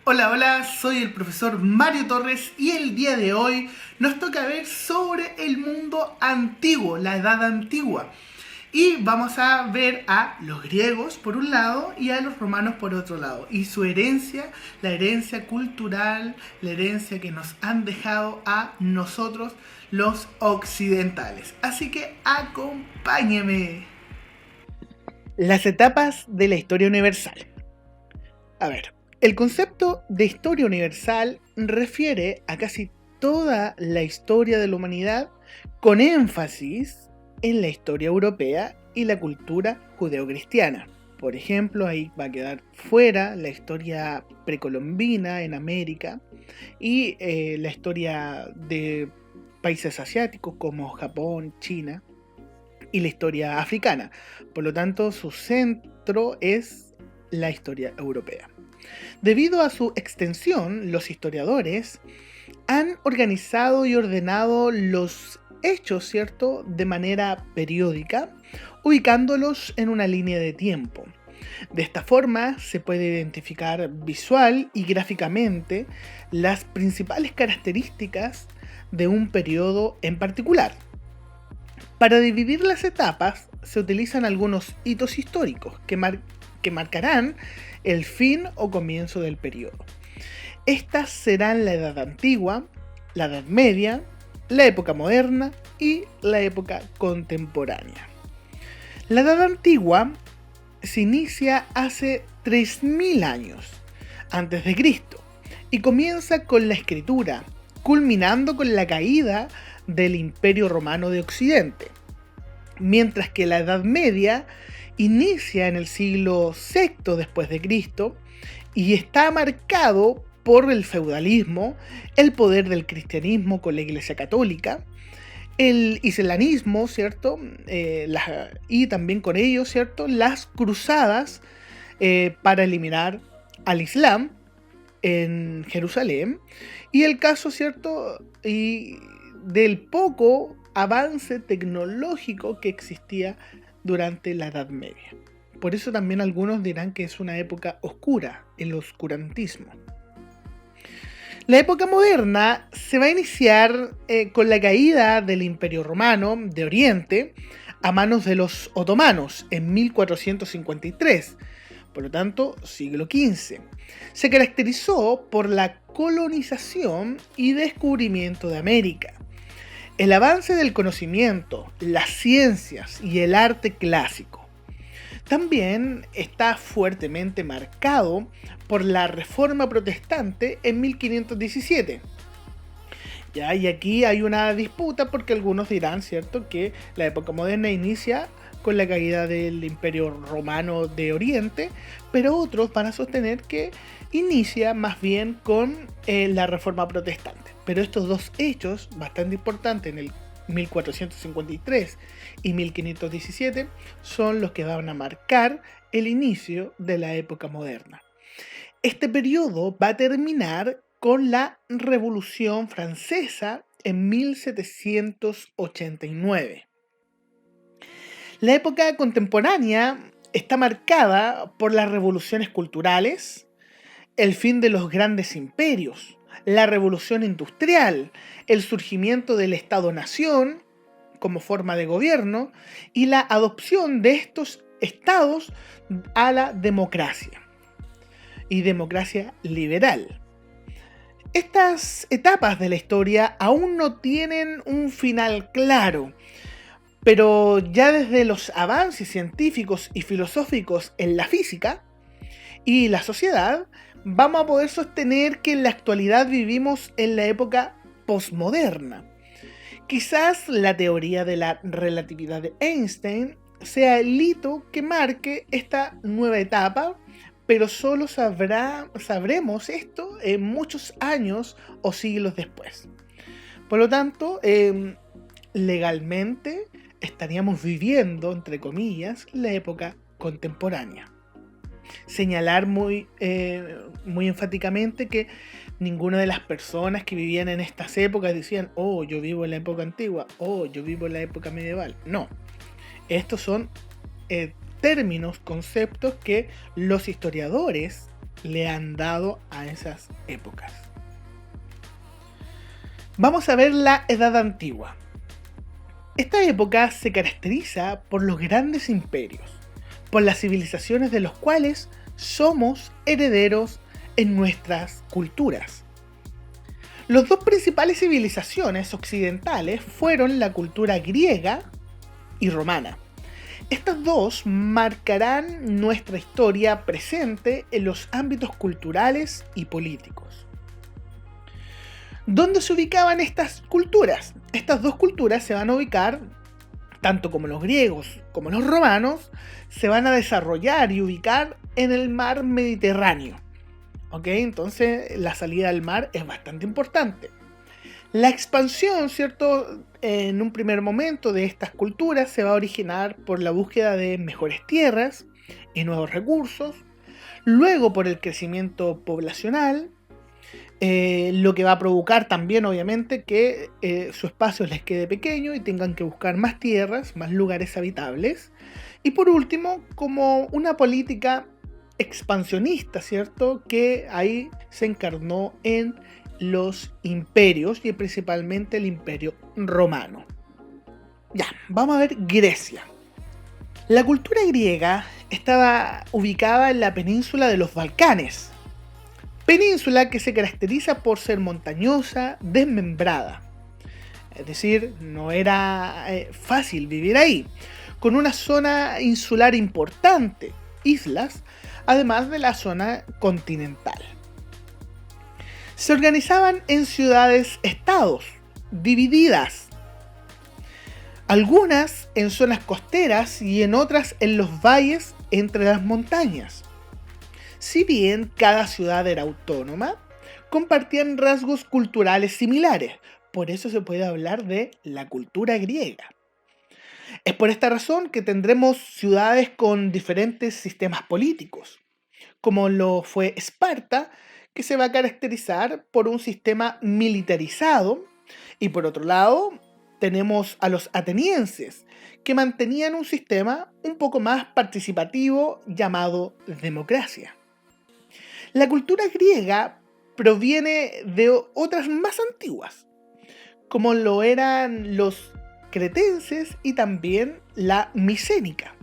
Hola, hola, soy el profesor Mario Torres y el día de hoy nos toca ver sobre el mundo antiguo, la edad antigua. Y vamos a ver a los griegos por un lado y a los romanos por otro lado. Y su herencia, la herencia cultural, la herencia que nos han dejado a nosotros los occidentales. Así que acompáñeme. Las etapas de la historia universal. A ver, el concepto de historia universal refiere a casi toda la historia de la humanidad con énfasis en la historia europea y la cultura judeocristiana. Por ejemplo, ahí va a quedar fuera la historia precolombina en América y la historia de países asiáticos como Japón, China y la historia africana. Por lo tanto, su centro es la historia europea. Debido a su extensión, los historiadores han organizado y ordenado los hechos, ¿cierto?, de manera periódica, ubicándolos en una línea de tiempo. De esta forma se puede identificar visual y gráficamente las principales características de un periodo en particular. Para dividir las etapas se utilizan algunos hitos históricos que marcarán el fin o comienzo del periodo. Estas serán la Edad Antigua, la Edad Media, la época moderna y la época contemporánea. La Edad Antigua se inicia hace 3000 años antes de Cristo y comienza con la escritura, culminando con la caída del Imperio Romano de Occidente, mientras que la Edad Media inicia en el siglo VI después de Cristo y está marcado por el feudalismo, el poder del cristianismo con la Iglesia Católica, el islamismo, ¿cierto? Y también con ello, ¿cierto?, las cruzadas para eliminar al Islam en Jerusalén, y el caso, ¿cierto?, y del poco avance tecnológico que existía durante la Edad Media. Por eso también algunos dirán que es una época oscura, el oscurantismo. La época moderna se va a iniciar con la caída del Imperio Romano de Oriente a manos de los otomanos en 1453, por lo tanto, siglo XV. Se caracterizó por la colonización y descubrimiento de América, el avance del conocimiento, las ciencias y el arte clásico. También está fuertemente marcado por la Reforma Protestante en 1517. ¿Ya? Y aquí hay una disputa porque algunos dirán, ¿cierto?, que la época moderna inicia con la caída del Imperio Romano de Oriente, pero otros van a sostener que inicia más bien con la Reforma Protestante. Pero estos dos hechos, bastante importantes en el 1453 y 1517, son los que van a marcar el inicio de la época moderna. Este periodo va a terminar con la Revolución Francesa en 1789. La época contemporánea está marcada por las revoluciones culturales, el fin de los grandes imperios, la revolución industrial, el surgimiento del Estado-nación como forma de gobierno y la adopción de estos estados a la democracia y democracia liberal. Estas etapas de la historia aún no tienen un final claro, pero ya desde los avances científicos y filosóficos en la física y la sociedad, vamos a poder sostener que en la actualidad vivimos en la época posmoderna. Quizás la teoría de la relatividad de Einstein sea el hito que marque esta nueva etapa, pero solo sabremos esto en muchos años o siglos después. Por lo tanto, legalmente estaríamos viviendo, entre comillas, la época contemporánea. Señalar muy enfáticamente que ninguna de las personas que vivían en estas épocas decían, oh, yo vivo en la época antigua, oh, yo vivo en la época medieval. No, estos son términos, conceptos que los historiadores le han dado a esas épocas. Vamos a ver la Edad Antigua. Esta época se caracteriza por los grandes imperios, por las civilizaciones de los cuales somos herederos en nuestras culturas. Las dos principales civilizaciones occidentales fueron la cultura griega y romana. Estas dos marcarán nuestra historia presente en los ámbitos culturales y políticos. ¿Dónde se ubicaban estas culturas? Estas dos culturas se van a ubicar, tanto como los griegos como los romanos, se van a desarrollar y ubicar en el mar Mediterráneo. ¿Ok? Entonces la salida al mar es bastante importante. La expansión, ¿cierto?, en un primer momento de estas culturas se va a originar por la búsqueda de mejores tierras y nuevos recursos, luego por el crecimiento poblacional, lo que va a provocar también obviamente que su espacio les quede pequeño y tengan que buscar más tierras, más lugares habitables, y por último como una política expansionista, ¿cierto?, que ahí se encarnó en los imperios y principalmente el imperio romano. Ya, vamos a ver Grecia. La cultura griega estaba ubicada en la península de los Balcanes, península que se caracteriza por ser montañosa, desmembrada. Es decir, no era fácil vivir ahí, con una zona insular importante, islas, además de la zona continental. Se organizaban en ciudades-estados, divididas, algunas en zonas costeras y en otras en los valles entre las montañas. Si bien cada ciudad era autónoma, compartían rasgos culturales similares, por eso se puede hablar de la cultura griega. Es por esta razón que tendremos ciudades con diferentes sistemas políticos, como lo fue Esparta, que se va a caracterizar por un sistema militarizado, y por otro lado tenemos a los atenienses, que mantenían un sistema un poco más participativo llamado democracia. La cultura griega proviene de otras más antiguas, como lo eran los cretenses y también la micénica.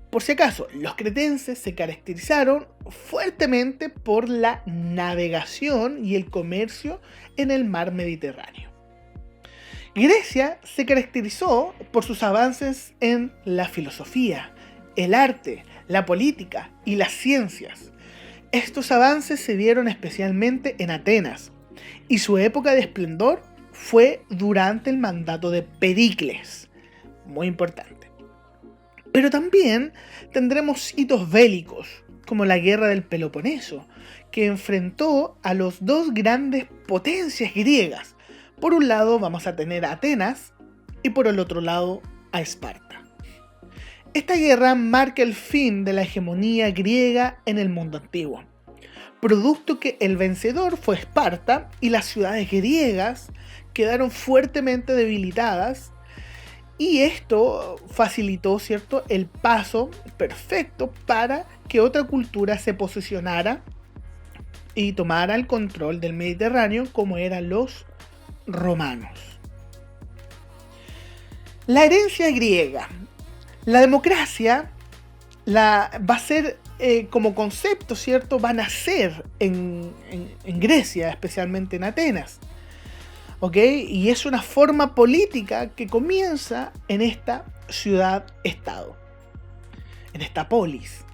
Por si acaso, los cretenses se caracterizaron fuertemente por la navegación y el comercio en el mar Mediterráneo. Grecia se caracterizó por sus avances en la filosofía, el arte, la política y las ciencias. Estos avances se dieron especialmente en Atenas, y su época de esplendor fue durante el mandato de Pericles. Muy importante. Pero también tendremos hitos bélicos, como la guerra del Peloponeso, que enfrentó a los dos grandes potencias griegas. Por un lado vamos a tener a Atenas y por el otro lado a Esparta. Esta guerra marca el fin de la hegemonía griega en el mundo antiguo, producto que el vencedor fue Esparta y las ciudades griegas quedaron fuertemente debilitadas. Y esto facilitó, ¿cierto?, el paso perfecto para que otra cultura se posicionara y tomara el control del Mediterráneo, como eran los romanos. La herencia griega. La democracia va a ser como concepto, ¿cierto?, va a nacer en Grecia, especialmente en Atenas. ¿Ok? Y es una forma política que comienza en esta ciudad-estado, en esta polis.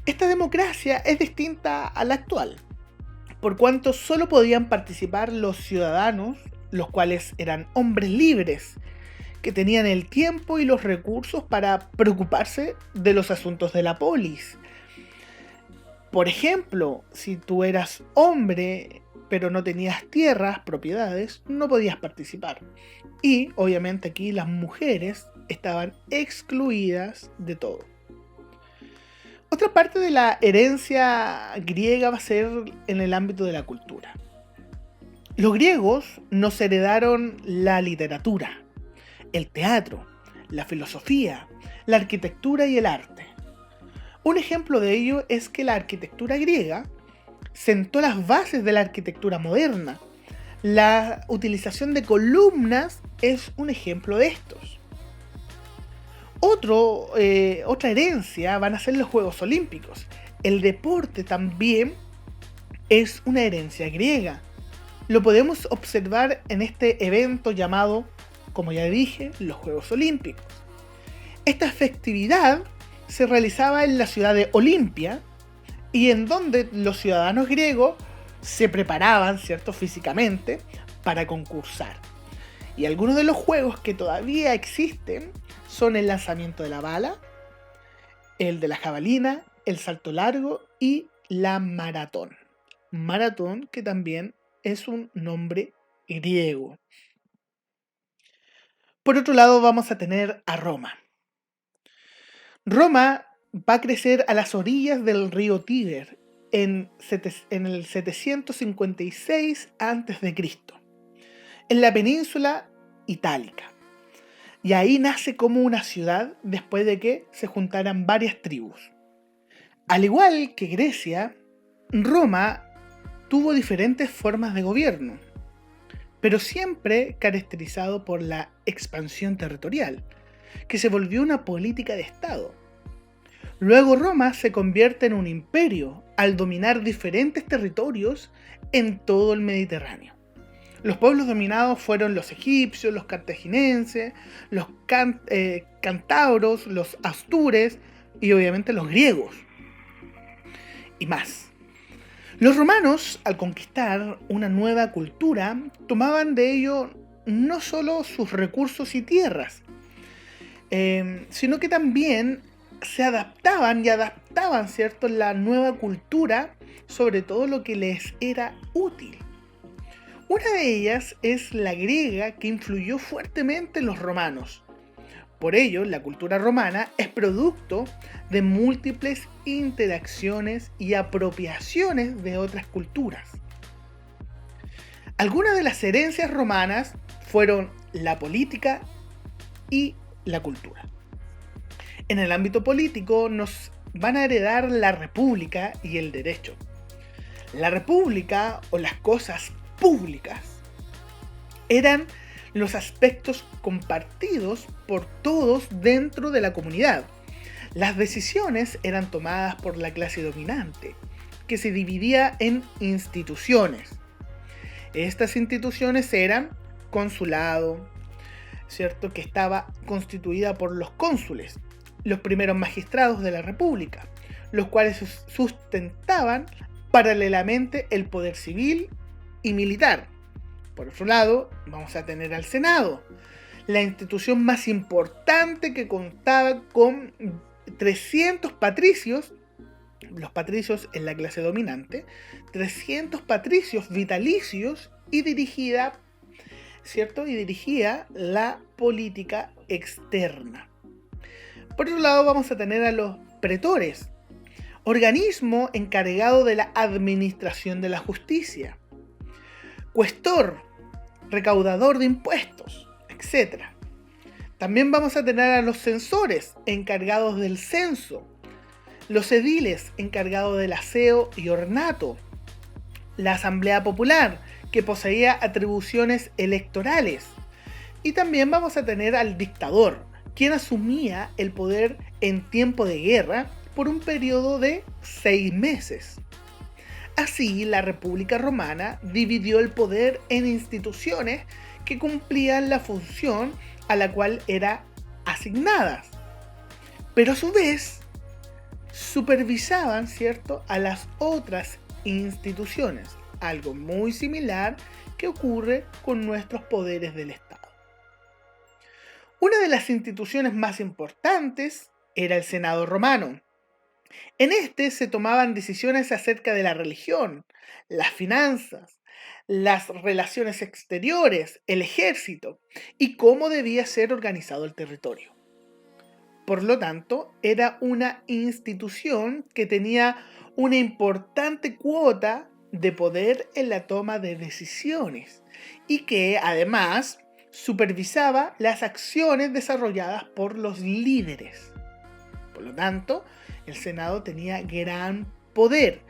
Esta democracia es distinta a la actual, por cuanto solo podían participar los ciudadanos, los cuales eran hombres libres, que tenían el tiempo y los recursos para preocuparse de los asuntos de la polis. Por ejemplo, si tú eras hombre pero no tenías tierras, propiedades, no podías participar. Y obviamente aquí las mujeres estaban excluidas de todo. Otra parte de la herencia griega va a ser en el ámbito de la cultura. Los griegos nos heredaron la literatura, el teatro, la filosofía, la arquitectura y el arte. Un ejemplo de ello es que la arquitectura griega sentó las bases de la arquitectura moderna. La utilización de columnas es un ejemplo de estos. Otra herencia van a ser los Juegos Olímpicos. El deporte también es una herencia griega. Lo podemos observar en este evento llamado, como ya dije, los Juegos Olímpicos. Esta festividad se realizaba en la ciudad de Olimpia y en donde los ciudadanos griegos se preparaban, ¿cierto?, físicamente para concursar. Y algunos de los juegos que todavía existen son el lanzamiento de la bala, el de la jabalina, el salto largo y la maratón. Maratón que también es un nombre griego. Por otro lado vamos a tener a Roma. Roma va a crecer a las orillas del río Tíber en el 756 a.C., en la península itálica. Y ahí nace como una ciudad después de que se juntaran varias tribus. Al igual que Grecia, Roma tuvo diferentes formas de gobierno, pero siempre caracterizado por la expansión territorial, que se volvió una política de Estado. Luego Roma se convierte en un imperio al dominar diferentes territorios en todo el Mediterráneo. Los pueblos dominados fueron los egipcios, los cartagineses, los cántabros, los astures y obviamente los griegos. Y más. Los romanos, al conquistar una nueva cultura, tomaban de ello no solo sus recursos y tierras, sino que también se adaptaban, ¿cierto?, la nueva cultura, sobre todo lo que les era útil. Una de ellas es la griega, que influyó fuertemente en los romanos. Por ello, la cultura romana es producto de múltiples interacciones y apropiaciones de otras culturas. Algunas de las herencias romanas fueron la política y la cultura. En el ámbito político nos van a heredar la república y el derecho. La república, o las cosas públicas, eran los aspectos compartidos por todos dentro de la comunidad. Las decisiones eran tomadas por la clase dominante, que se dividía en instituciones. Estas instituciones eran consulado, ¿cierto?, que estaba constituida por los cónsules, los primeros magistrados de la república, los cuales sustentaban paralelamente el poder civil y militar. Por otro lado, vamos a tener al Senado, la institución más importante, que contaba con 300 patricios, los patricios en la clase dominante, 300 patricios vitalicios, y dirigía, ¿cierto?, y dirigía la política externa. Por otro lado, vamos a tener a los pretores, organismo encargado de la administración de la justicia, cuestor, recaudador de impuestos, etc. También vamos a tener a los censores, encargados del censo, los ediles, encargados del aseo y ornato, la asamblea popular, que poseía atribuciones electorales, y también vamos a tener al dictador, quien asumía el poder en tiempo de guerra por un periodo de 6 meses. Así, la República Romana dividió el poder en instituciones que cumplían la función a la cual eran asignadas, pero a su vez supervisaban, ¿cierto?, a las otras instituciones, algo muy similar que ocurre con nuestros poderes del Estado. Una de las instituciones más importantes era el Senado romano. En este se tomaban decisiones acerca de la religión, las finanzas, las relaciones exteriores, el ejército y cómo debía ser organizado el territorio. Por lo tanto, era una institución que tenía una importante cuota de poder en la toma de decisiones y que además supervisaba las acciones desarrolladas por los líderes. Por lo tanto, El Senado tenía gran poder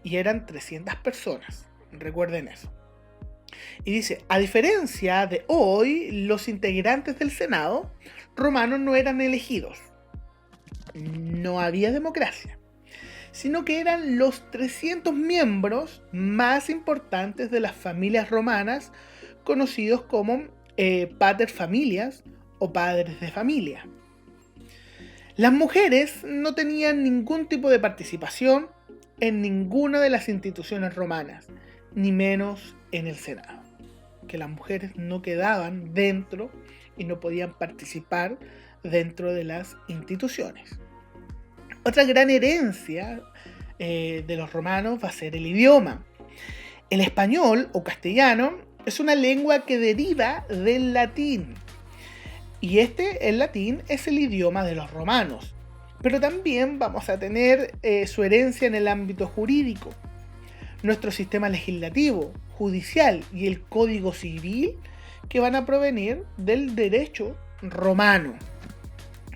y eran 300 personas. Recuerden eso. Y dice, a diferencia de hoy, los integrantes del Senado romano no eran elegidos. No había democracia, sino que eran los 300 miembros más importantes de las familias romanas, conocidos como pater familias o padres de familia. Las mujeres no tenían ningún tipo de participación en ninguna de las instituciones romanas, ni menos en el Senado, que las mujeres no quedaban dentro y no podían participar dentro de las instituciones. Otra gran herencia de los romanos va a ser el idioma. El español o castellano es una lengua que deriva del latín. Y el latín es el idioma de los romanos. Pero también vamos a tener su herencia en el ámbito jurídico. Nuestro sistema legislativo, judicial y el código civil que van a provenir del derecho romano.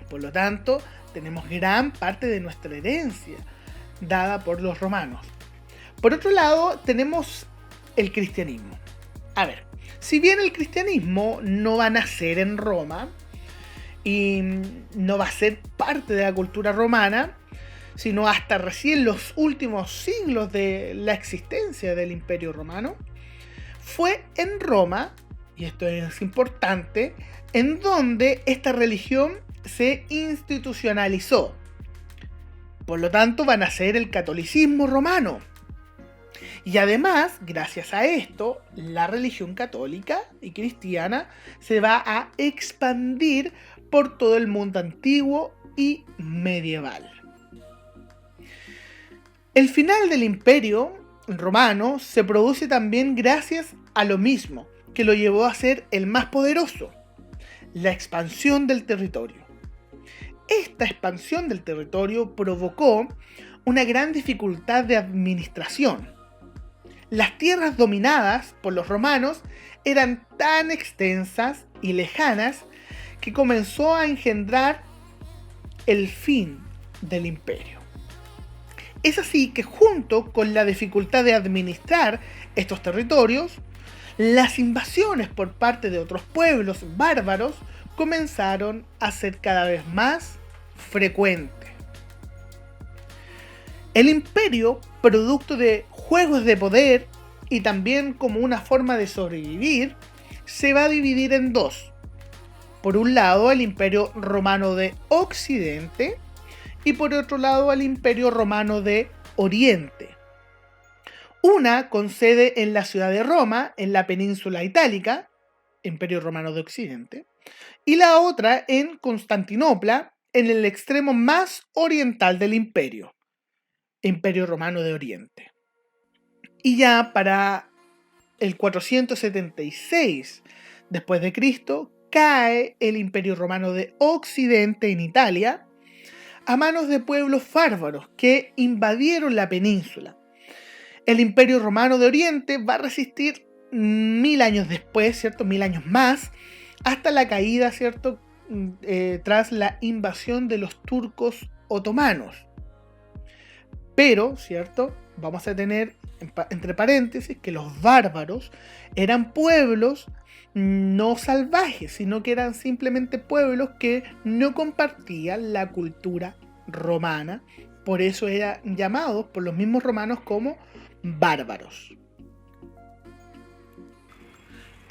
Por lo tanto, tenemos gran parte de nuestra herencia dada por los romanos. Por otro lado, tenemos el cristianismo. A ver, si bien el cristianismo no va a nacer en Roma y no va a ser parte de la cultura romana, sino hasta recién los últimos siglos de la existencia del Imperio Romano, fue en Roma, y esto es importante, en donde esta religión se institucionalizó. Por lo tanto, va a nacer el catolicismo romano. Y además, gracias a esto, la religión católica y cristiana se va a expandir por todo el mundo antiguo y medieval. El final del Imperio Romano se produce también gracias a lo mismo que lo llevó a ser el más poderoso: la expansión del territorio. Esta expansión del territorio provocó una gran dificultad de administración. Las tierras dominadas por los romanos eran tan extensas y lejanas que comenzó a engendrar el fin del imperio. Es así que, junto con la dificultad de administrar estos territorios, las invasiones por parte de otros pueblos bárbaros comenzaron a ser cada vez más frecuentes. El imperio, producto de juegos de poder y también como una forma de sobrevivir, se va a dividir en dos. Por un lado, el Imperio Romano de Occidente y por otro lado, el Imperio Romano de Oriente. Una con sede en la ciudad de Roma, en la península itálica, Imperio Romano de Occidente, y la otra en Constantinopla, en el extremo más oriental del imperio, Imperio Romano de Oriente. Y ya para el 476 después de Cristo, cae el Imperio Romano de Occidente en Italia a manos de pueblos bárbaros que invadieron la península. El Imperio Romano de Oriente va a resistir 1000 años después, ¿cierto? 1000 años más, hasta la caída, ¿cierto? Tras la invasión de los turcos otomanos. Pero, ¿cierto? Vamos a tener, entre paréntesis, que los bárbaros eran pueblos no salvajes, sino que eran simplemente pueblos que no compartían la cultura romana. Por eso eran llamados por los mismos romanos como bárbaros.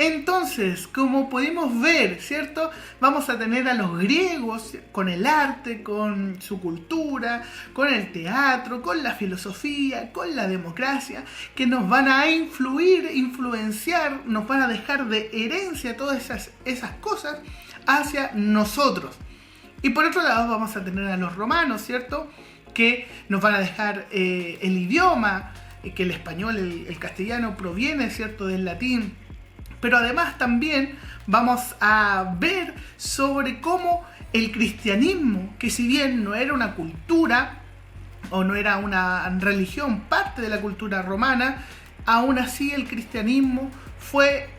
Entonces, como pudimos ver, ¿cierto? Vamos a tener a los griegos con el arte, con su cultura, con el teatro, con la filosofía, con la democracia, que nos van a influenciar, nos van a dejar de herencia todas esas cosas hacia nosotros. Y por otro lado vamos a tener a los romanos, ¿cierto? Que nos van a dejar el idioma, que el español, el castellano proviene, ¿cierto? Del latín. Pero además también vamos a ver sobre cómo el cristianismo, que si bien no era una cultura o no era una religión parte de la cultura romana, aún así el cristianismo fue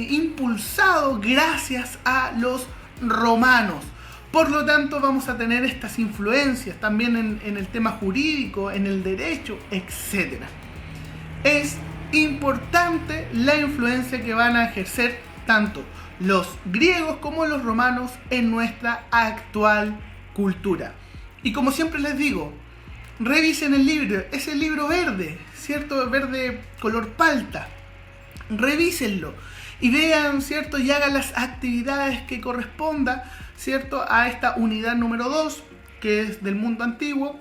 impulsado gracias a los romanos. Por lo tanto, vamos a tener estas influencias también en el tema jurídico, en el derecho, etc. Es importante la influencia que van a ejercer tanto los griegos como los romanos en nuestra actual cultura. Y como siempre les digo, revisen el libro, ese libro verde, ¿cierto? Verde color palta. Revísenlo y vean, ¿cierto? Y hagan las actividades que corresponda, ¿cierto? A esta unidad número 2, que es del mundo antiguo,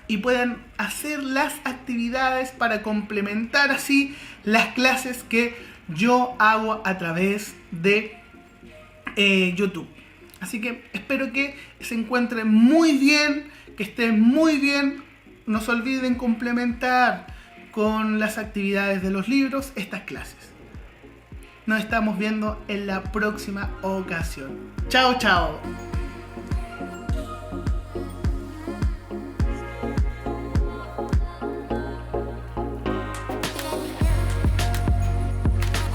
y puedan hacer las actividades para complementar así las clases que yo hago a través de YouTube. Así que espero que se encuentren muy bien, que estén muy bien. No se olviden complementar con las actividades de los libros estas clases. Nos estamos viendo en la próxima ocasión. Chao, chao.